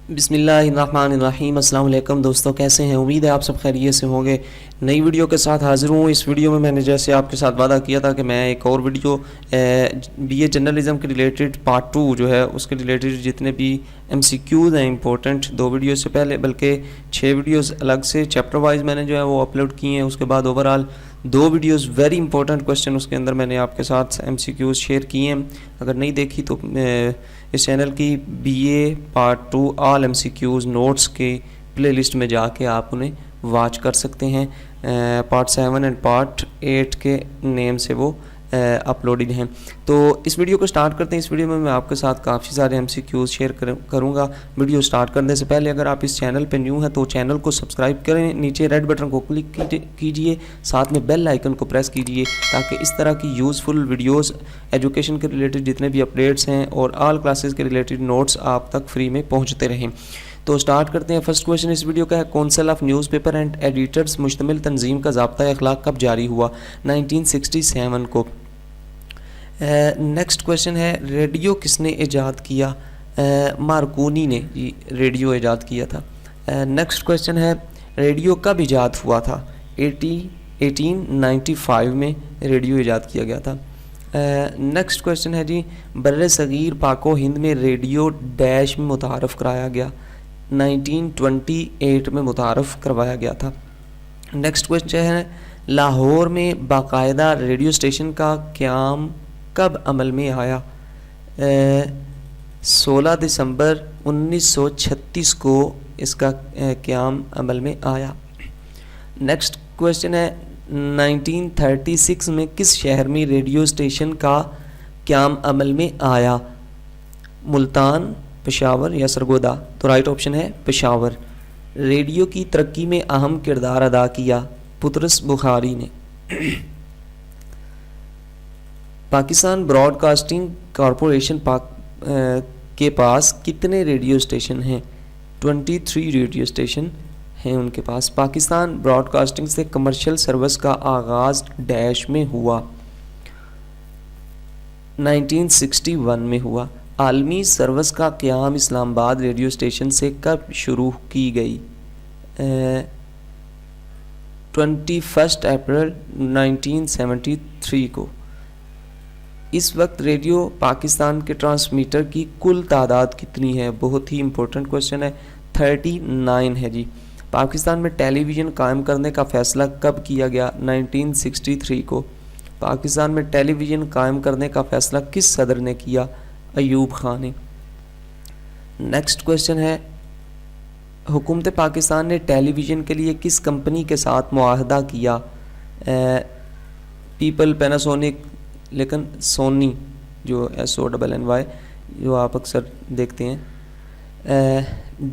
بسم اللہ الرحمن الرحیم۔ السلام علیکم دوستو، کیسے ہیں؟ امید ہے آپ سب خیریت سے ہوں گے۔ نئی ویڈیو کے ساتھ حاضر ہوں۔ اس ویڈیو میں نے جیسے آپ کے ساتھ وعدہ کیا تھا کہ میں ایک اور ویڈیو بی اے جرنلزم کے ریلیٹڈ پارٹ 2 جو ہے اس کے ریلیٹڈ جتنے بھی ایم سی کیوز ہیں امپورٹنٹ 2 ویڈیو سے پہلے، بلکہ 6 ویڈیوز الگ سے چیپٹر وائز میں نے جو ہے وہ اپلوڈ کی ہیں۔ اس کے بعد overall 2 videos very important question اس کے اندر میں نے آپ کے ساتھ ایم سی کیوز شیئر کیے ہیں۔ اگر نہیں دیکھی تو اس چینل کی B A part 2 all M C Qs notes کی پلے لسٹ میں جا کے آپ انہیں واچ کر سکتے ہیں۔ پارٹ 7 اینڈ پارٹ 8 کے نیم سے وہ اپلوڈڈ ہیں۔ تو اس ویڈیو کو سٹارٹ کرتے ہیں۔ اس ویڈیو میں آپ کے ساتھ کافی سارے ایم سی کیوز شیئر کروں گا۔ ویڈیو سٹارٹ کرنے سے پہلے اگر آپ اس چینل پہ نیو ہیں تو چینل کو سبسکرائب کریں، نیچے ریڈ بٹن کو کلک کیجئے، ساتھ میں بیل آئیکن کو پریس کیجئے تاکہ اس طرح کی یوزفل ویڈیوز ایجوکیشن کے ریلیٹڈ جتنے بھی اپڈیٹس ہیں اور آل کلاسز کے ریلیٹڈ نوٹس آپ تک فری میں پہنچتے رہیں۔ تو سٹارٹ کرتے ہیں۔ فرسٹ کویشچن اس ویڈیو کا ہے، council of news paper and editors مشتمل تنظیم کا ضابطۂ اخلاق کب جاری ہوا؟ 1967 کو۔ نیکسٹ کویشچن ہے، ریڈیو کس نے ایجاد کیا؟ مارکونی نے ریڈیو ایجاد کیا تھا۔ نیکسٹ کویشچن ہے، ریڈیو کب ایجاد ہوا تھا؟ 1895 میں ریڈیو ایجاد کیا گیا تھا۔ نیکسٹ کویشچن ہے بر صغیر پاک و ہند میں ریڈیو ڈیش میں متعارف کرایا گیا؟ 1928 میں متعارف کروایا گیا تھا۔ نیکسٹ کویشچن ہے، لاہور میں باقاعدہ ریڈیو اسٹیشن کا قیام کب عمل میں آیا؟ 16 دسمبر 1936 کو اس کا قیام عمل میں آیا۔ نیکسٹ کویشچن ہے، 1936 میں کس شہر میں ریڈیو اسٹیشن کا قیام عمل میں آیا؟ ملتان، پشاور یا سرگودا؟ تو رائٹ آپشن ہے پشاور۔ ریڈیو کی ترقی میں اہم کردار ادا کیا پطرس بخاری نے۔ پاکستان براڈ کاسٹنگ کارپوریشن کے پاس کتنے ریڈیو اسٹیشن ہیں؟ 23 ریڈیو اسٹیشن ہیں ان کے پاس۔ پاکستان براڈ کاسٹنگ سے کمرشل سروس کا آغاز ڈیش میں ہوا؟ 1961 میں ہوا۔ عالمی سروس کا قیام اسلام آباد ریڈیو اسٹیشن سے کب شروع کی گئی؟ 21 اپریل 1973 کو۔ اس وقت ریڈیو پاکستان کے ٹرانسمیٹر کی کل تعداد کتنی ہے؟ بہت ہی امپورٹنٹ کویشچن ہے۔ 39 ہے جی۔ پاکستان میں ٹیلی ویژن قائم کرنے کا فیصلہ کب کیا گیا؟ 1963 کو۔ پاکستان میں ٹیلی ویژن قائم کرنے کا فیصلہ کس صدر نے کیا؟ ایوب خان نے۔ نیکسٹ کویشچن ہے، حکومت پاکستان نے ٹیلی ویژن کے لیے کس کمپنی کے ساتھ معاہدہ کیا؟ پیپل، پیناسونک، لیکن سونی جو SONNY جو آپ اکثر دیکھتے ہیں۔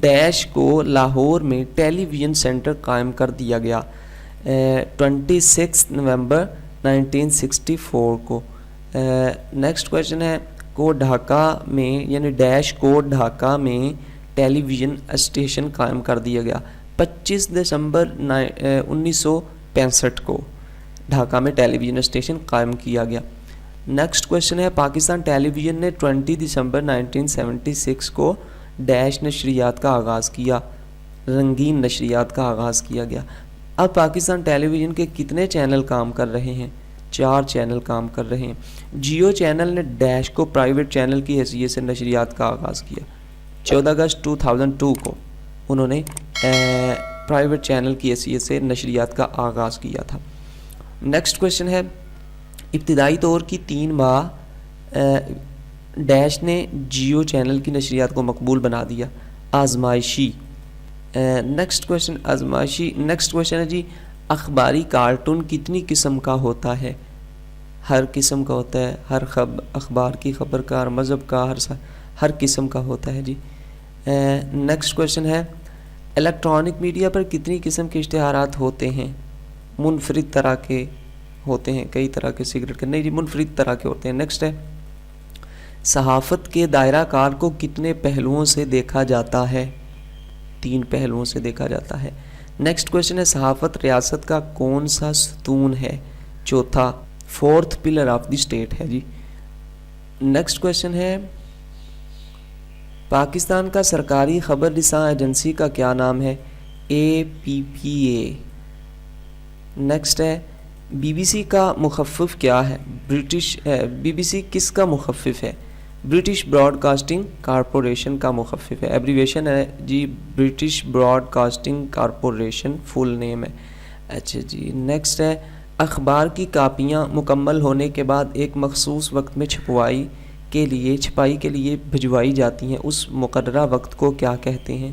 ڈیش کو لاہور میں ٹیلی ویژن سینٹر قائم کر دیا گیا 26 نومبر 1964 کو۔ نیکسٹ کویشچن ہے، کو ڈھاکہ میں یعنی ڈیش کو ڈھاکہ میں ٹیلی ویژن اسٹیشن قائم کر دیا گیا 25 دسمبر 1965 کو۔ ڈھاکہ میں ٹیلی ویژن اسٹیشن قائم کیا گیا۔ نیکسٹ کویشچن ہے، پاکستان ٹیلی ویژن نے 20 دسمبر 1976 کو ڈیش نشریات کا آغاز کیا؟ رنگین نشریات کا آغاز کیا گیا۔ اب پاکستان ٹیلی ویژن کے کتنے چینل کام کر رہے ہیں؟ 4 چینل کام کر رہے ہیں۔ جیو چینل نے ڈیش کو پرائیویٹ چینل کی حیثیت سے نشریات کا آغاز کیا 14 اگست 2002 کو۔ انہوں نے پرائیویٹ چینل کی حیثیت سے نشریات کا آغاز کیا تھا۔ نیکسٹ کویشچن ہے، ابتدائی طور کی 3 ماہ ڈیش نے جیو چینل کی نشریات کو مقبول بنا دیا؟ آزمائشی۔ نیکسٹ کویشچن آزمائشی۔ نیکسٹ کویشچن ہے جی، اخباری کارٹون کتنی قسم کا ہوتا ہے؟ ہر قسم کا ہوتا ہے، ہر اخبار کی خبر کا، ہر مذہب کا، ہر قسم کا ہوتا ہے جی۔ نیکسٹ کویشچن ہے، الیکٹرانک میڈیا پر کتنی قسم کے اشتہارات ہوتے ہیں؟ منفرد طرح کے ہوتے ہیں، کئی طرح کے سگریٹ کے نہیں جی، منفرد طرح کے ہوتے ہیں۔ نیکسٹ ہے، صحافت کے دائرہ کار کو کتنے پہلوؤں سے دیکھا جاتا ہے؟ 3 پہلوؤں سے دیکھا جاتا ہے۔ نیکسٹ کویشچن ہے، صحافت ریاست کا کون سا ستون ہے؟ چوتھا، 4th pillar of the state ہے جی۔ نیکسٹ کویشچن ہے، پاکستان کا سرکاری خبر رساں ایجنسی کا کیا نام ہے؟ APPA۔ نیکسٹ ہے بی بی سی کا مخفف کیا ہے؟ بی بی سی کس کا مخفف ہے؟ برٹش براڈ کاسٹنگ کارپوریشن کا مخفف ہے، ایبریویشن ہے جی، برٹش براڈ کاسٹنگ کارپوریشن فل نیم ہے۔ اچھا جی، نیکسٹ ہے اخبار کی کاپیاں مکمل ہونے کے بعد ایک مخصوص وقت میں چھپائی کے لیے بھجوائی جاتی ہیں، اس مقررہ وقت کو کیا کہتے ہیں؟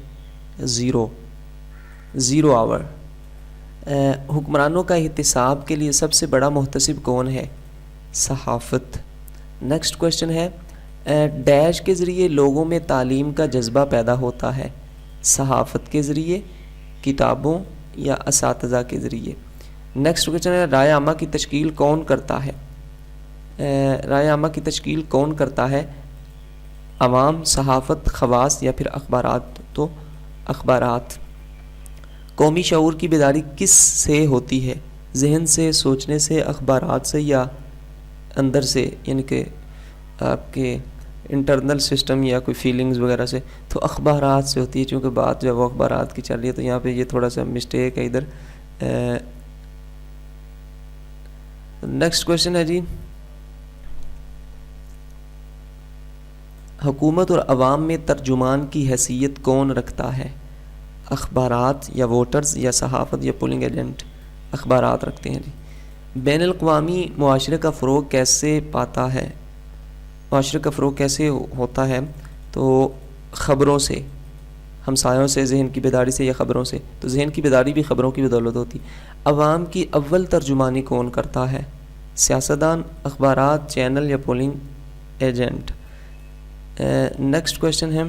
زیرو آور۔ حکمرانوں کا احتساب کے لیے سب سے بڑا محتسب کون ہے؟ صحافت۔ نیکسٹ کوشچن ہے ڈیش کے ذریعے لوگوں میں تعلیم کا جذبہ پیدا ہوتا ہے؟ صحافت کے ذریعے، کتابوں یا اساتذہ کے ذریعے؟ نیکسٹ کوشچن ہے رائے عامہ کی تشکیل کون کرتا ہے؟ رائے عامہ کی تشکیل کون کرتا ہے؟ عوام، صحافت، خواص یا پھر اخبارات؟ تو اخبارات۔ قومی شعور کی بیداری کس سے ہوتی ہے؟ ذہن سے، سوچنے سے، اخبارات سے یا اندر سے، یعنی کہ آپ کے انٹرنل سسٹم یا کوئی فیلنگز وغیرہ سے؟ تو اخبارات سے ہوتی ہے، چونکہ بات جو ہے وہ اخبارات کی چل رہی ہے، تو یہاں پہ یہ تھوڑا سا مسٹیک ہے ادھر۔ نیکسٹ کویشچن ہے جی حکومت اور عوام میں ترجمان کی حیثیت کون رکھتا ہے؟ اخبارات یا ووٹرز یا صحافت یا پولنگ ایجنٹ؟ اخبارات رکھتے ہیں جی۔ بین الاقوامی معاشرے کا فروغ کیسے پاتا ہے؟ معاشرے کا فروغ کیسے ہوتا ہے؟ تو خبروں سے، ہمسایوں سے، ذہن کی بیداری سے یا خبروں سے؟ تو ذہن کی بیداری بھی خبروں کی بدولت ہوتی۔ عوام کی اول ترجمانی کون کرتا ہے؟ سیاستدان، اخبارات، چینل یا پولنگ ایجنٹ؟ نیکسٹ کویشچن ہے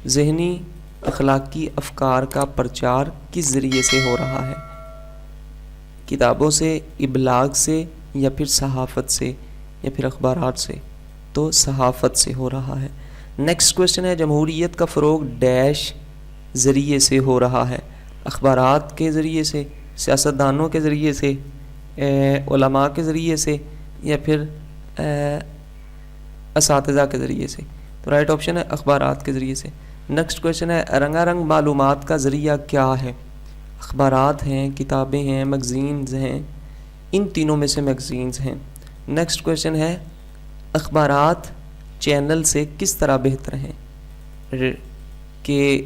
ذہنی اخلاقی افکار کا پرچار کس ذریعے سے ہو رہا ہے؟ کتابوں سے، ابلاغ سے یا پھر صحافت سے یا پھر اخبارات سے؟ تو صحافت سے ہو رہا ہے۔ نیکسٹ کویشچن ہے جمہوریت کا فروغ ڈیش ذریعے سے ہو رہا ہے؟ اخبارات کے ذریعے سے، سیاستدانوں کے ذریعے سے، علماء کے ذریعے سے یا پھر اساتذہ کے ذریعے سے؟ تو رائٹ آپشن ہے اخبارات کے ذریعے سے۔ نیکسٹ کویشچن ہے رنگا رنگ معلومات کا ذریعہ کیا ہے؟ اخبارات ہیں، کتابیں ہیں، میگزینز ہیں؟ ان تینوں میں سے میگزینز ہیں۔ نیکسٹ کویشچن ہے اخبارات چینل سے کس طرح بہتر ہیں؟ کہ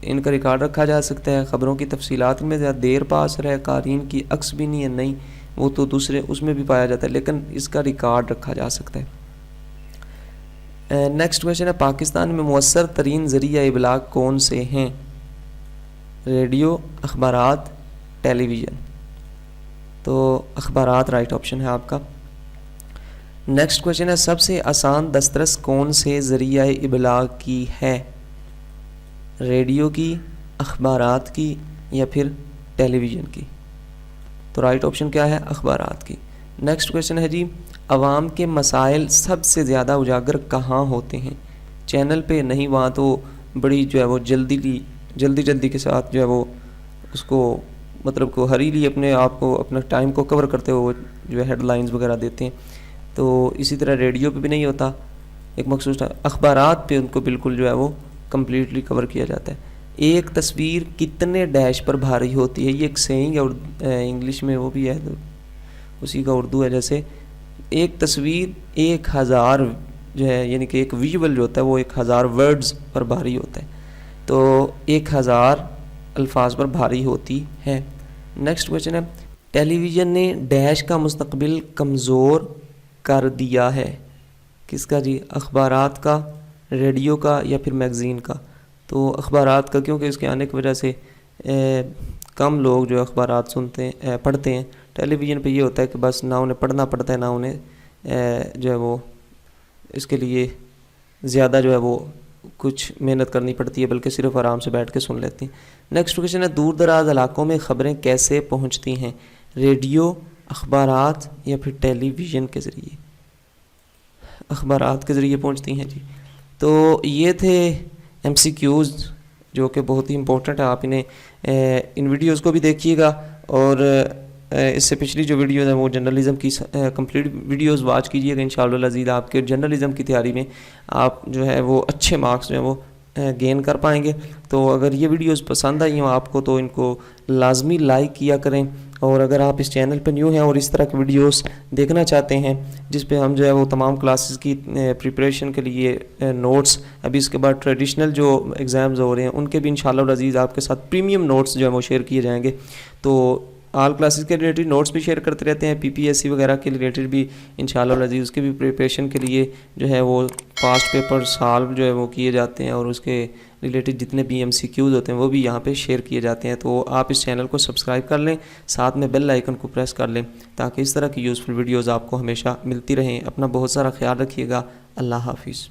ان کا ریکارڈ رکھا جا سکتا ہے، خبروں کی تفصیلات میں زیادہ دیر پاس رہے، قارئین کی عکس بھی نہیں ہے، نہیں وہ تو دوسرے اس میں بھی پایا جاتا ہے، لیکن اس کا ریکارڈ رکھا جا سکتا ہے۔ نیکسٹ کویشچن ہے پاکستان میں مؤثر ترین ذریعہ ابلاغ کون سے ہیں؟ ریڈیو، اخبارات، ٹیلی ویژن؟ تو اخبارات رائٹ آپشن ہے آپ کا۔ نیکسٹ کویشچن ہے سب سے آسان دسترس کون سے ذریعہ ابلاغ کی ہے؟ ریڈیو کی، اخبارات کی یا پھر ٹیلی ویژن کی؟ تو رائٹ آپشن کیا ہے؟ اخبارات کی۔ نیکسٹ کویشچن ہے جی عوام کے مسائل سب سے زیادہ اجاگر کہاں ہوتے ہیں؟ چینل پہ نہیں، وہاں تو بڑی جو ہے وہ جلدی کے ساتھ جو ہے وہ اس کو مطلب کو ہریلی اپنے آپ کو اپنا ٹائم کو کور کرتے ہوئے جو ہے ہیڈ لائنز وغیرہ دیتے ہیں، تو اسی طرح ریڈیو پہ بھی نہیں ہوتا ایک مخصوص اخبارات پہ ان کو بالکل جو ہے وہ کمپلیٹلی کور کیا جاتا ہے۔ ایک تصویر کتنے ڈیش پر بھاری ہوتی ہے؟ یہ ایک سینگ ہے انگلش میں، وہ بھی ہے اسی کا اردو ہے، جیسے ایک تصویر 1000 جو ہے یعنی کہ ایک ویژول جو ہوتا ہے وہ 1000 ورڈز پر بھاری ہوتا ہے، تو 1000 الفاظ پر بھاری ہوتی ہے۔ نیکسٹ کویشچن ہے ٹیلی ویژن نے ڈیش کا مستقبل کمزور کر دیا ہے؟ کس کا جی؟ اخبارات کا، ریڈیو کا یا پھر میگزین کا؟ تو اخبارات کا، کیونکہ اس کے آنے کی وجہ سے کم لوگ جو اخبارات سنتے ہیں پڑھتے ہیں۔ ٹیلی ویژن پہ یہ ہوتا ہے کہ بس نہ انہیں پڑھنا پڑتا ہے، نہ انہیں جو ہے وہ اس کے لیے زیادہ جو ہے وہ کچھ محنت کرنی پڑتی ہے، بلکہ صرف آرام سے بیٹھ کے سن لیتی ہیں۔ نیکسٹ کویشچن ہے دور دراز علاقوں میں خبریں کیسے پہنچتی ہیں؟ ریڈیو، اخبارات یا پھر ٹیلی ویژن کے ذریعے؟ اخبارات کے ذریعے پہنچتی ہیں جی۔ تو یہ تھے ایم سی کیوز جو کہ بہت ہی امپورٹنٹ ہے، آپ انہیں ان ویڈیوز کو بھی دیکھیے گا اور اس سے پچھلی جو ویڈیوز ہیں وہ جرنلزم کی کمپلیٹ ویڈیوز واچ کیجیے گا انشاءاللہ العزیز. آپ کے جرنلزم کی تیاری میں آپ جو ہے وہ اچھے مارکس جو ہیں وہ گین کر پائیں گے. تو اگر یہ ویڈیوز پسند آئی ہوں آپ کو تو ان کو لازمی لائک کیا کریں. اور اگر آپ اس چینل پہ نیو ہیں اور اس طرح کی ویڈیوز دیکھنا چاہتے ہیں جس پہ ہم جو ہے وہ تمام کلاسز کی پریپریشن کے لیے نوٹس، ابھی اس کے بعد ٹریڈیشنل جو ایگزامز ہو رہے ہیں ان کے بھی انشاءاللہ العزیز آپ کے ساتھ پریمیم نوٹس جو ہیں وہ شیئر کیے جائیں گے. تو آل کلاسز کے ریلیٹڈ نوٹس بھی شیئر کرتے رہتے ہیں، پی پی ایس سی وغیرہ کے ریلیٹڈ بھی انشاءاللہ العزیز اس کے بھی پریپریشن کے لیے جو ہے وہ پاسٹ پیپر سالو جو ہے وہ کیے جاتے ہیں، اور اس کے ریلیٹڈ جتنے بھی ایم سی کیوز ہوتے ہیں وہ بھی یہاں پہ شیئر کیے جاتے ہیں. تو آپ اس چینل کو سبسکرائب کر لیں، ساتھ میں بیل آئیکن کو پریس کر لیں تاکہ اس طرح کی یوزفل ویڈیوز آپ کو ہمیشہ ملتی رہیں. اپنا بہت سارا خیال رکھیے گا. اللہ حافظ.